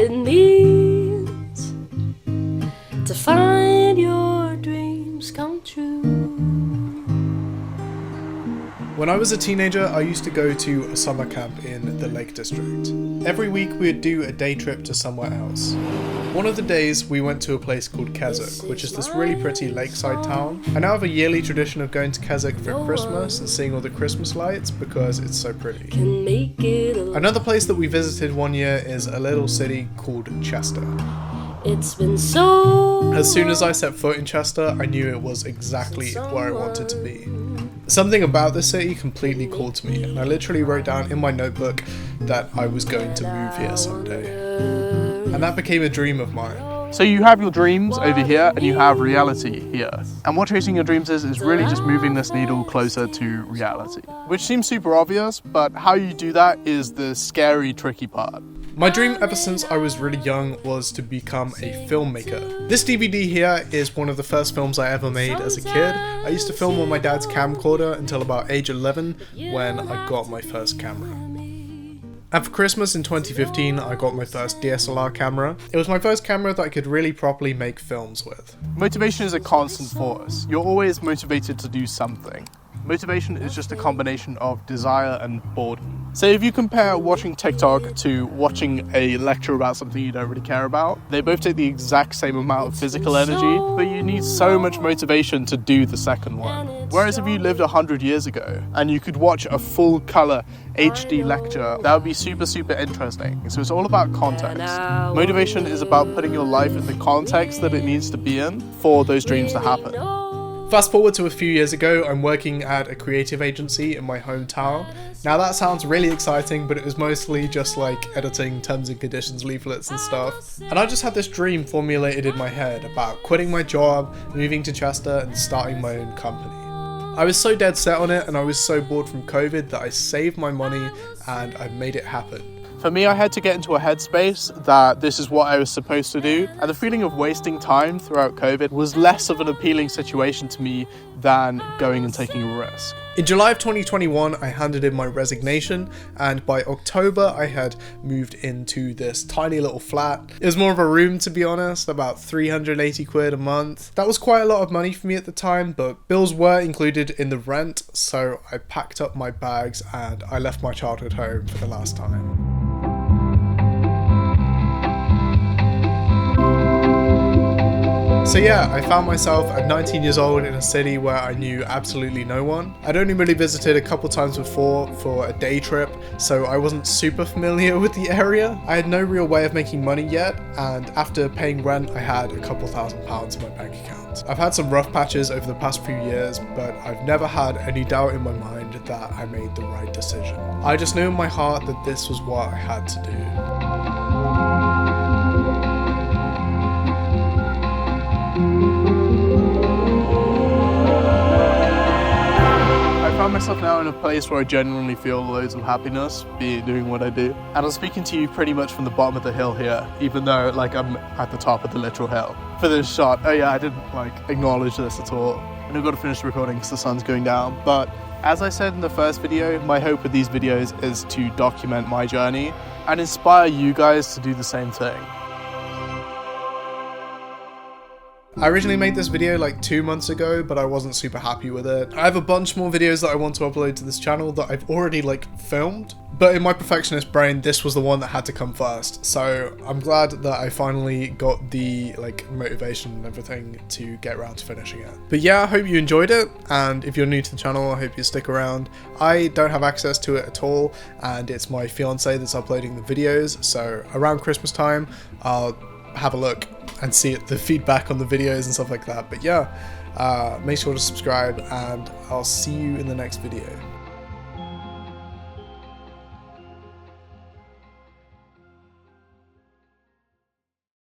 it means to find your dreams come true. When I was a teenager, I used to go to a summer camp in the Lake District. Every week we would do a day trip to somewhere else. One of the days we went to a place called Keswick, which is this really pretty lakeside town. I now have a yearly tradition of going to Keswick for Christmas and seeing all the Christmas lights because it's so pretty. Another place that we visited one year is a little city called Chester. It's been so. As soon as I set foot in Chester, I knew it was exactly where I wanted to be. Something about this city completely called to me, and I literally wrote down in my notebook that I was going to move here someday. And that became a dream of mine. So you have your dreams over here and you have reality here. And what chasing your dreams is really just moving this needle closer to reality. Which seems super obvious, but how you do that is the scary, tricky part. My dream ever since I was really young was to become a filmmaker. This DVD here is one of the first films I ever made as a kid. I used to film on my dad's camcorder until about age 11 when I got my first camera. And for Christmas in 2015, I got my first DSLR camera. It was my first camera that I could really properly make films with. Motivation is a constant force. You're always motivated to do something. Motivation is just a combination of desire and boredom. So if you compare watching TikTok to watching a lecture about something you don't really care about, they both take the exact same amount of physical energy, but you need so much motivation to do the second one. Whereas if you lived 100 years ago and you could watch a full color HD lecture, that would be super interesting. So it's all about context. Motivation is about putting your life in the context that it needs to be in for those dreams to happen. Fast forward to a few years ago, I'm working at a creative agency in my hometown. Now that sounds really exciting, but it was mostly just like editing terms and conditions leaflets and stuff. And I just had this dream formulated in my head about quitting my job, moving to Chester and starting my own company. I was so dead set on it and I was so bored from COVID that I saved my money and I made it happen. For me, I had to get into a headspace that this is what I was supposed to do, and the feeling of wasting time throughout COVID was less of an appealing situation to me than going and taking a risk. In July of 2021, I handed in my resignation, and by October, I had moved into this tiny little flat. It was more of a room, to be honest, about 380 quid a month. That was quite a lot of money for me at the time, but bills were included in the rent, so I packed up my bags and I left my childhood home for the last time. So yeah, I found myself at 19 years old in a city where I knew absolutely no one. I'd only really visited a couple times before for a day trip, so I wasn't super familiar with the area. I had no real way of making money yet, and after paying rent, I had a couple £1,000s in my bank account. I've had some rough patches over the past few years, but I've never had any doubt in my mind that I made the right decision. I just knew in my heart that this was what I had to do. I found myself now in a place where I genuinely feel loads of happiness be doing what I do. And I'm speaking to you pretty much from the bottom of the hill here, even though I'm at the top of the literal hill. For this shot, oh yeah, I didn't acknowledge this at all. And I've got to finish recording because the sun's going down. But as I said in the first video, my hope with these videos is to document my journey and inspire you guys to do the same thing. I originally made this video 2 months ago, but I wasn't super happy with it. I have a bunch more videos that I want to upload to this channel that I've already filmed, but in my perfectionist brain, this was the one that had to come first. So I'm glad that I finally got the motivation and everything to get around to finishing it. But yeah, I hope you enjoyed it, and if you're new to the channel, I hope you stick around. I don't have access to it at all, and it's my fiance that's uploading the videos, so around Christmas time, I'll have a look and see the feedback on the videos and stuff like that. But yeah, make sure to subscribe and I'll see you in the next video.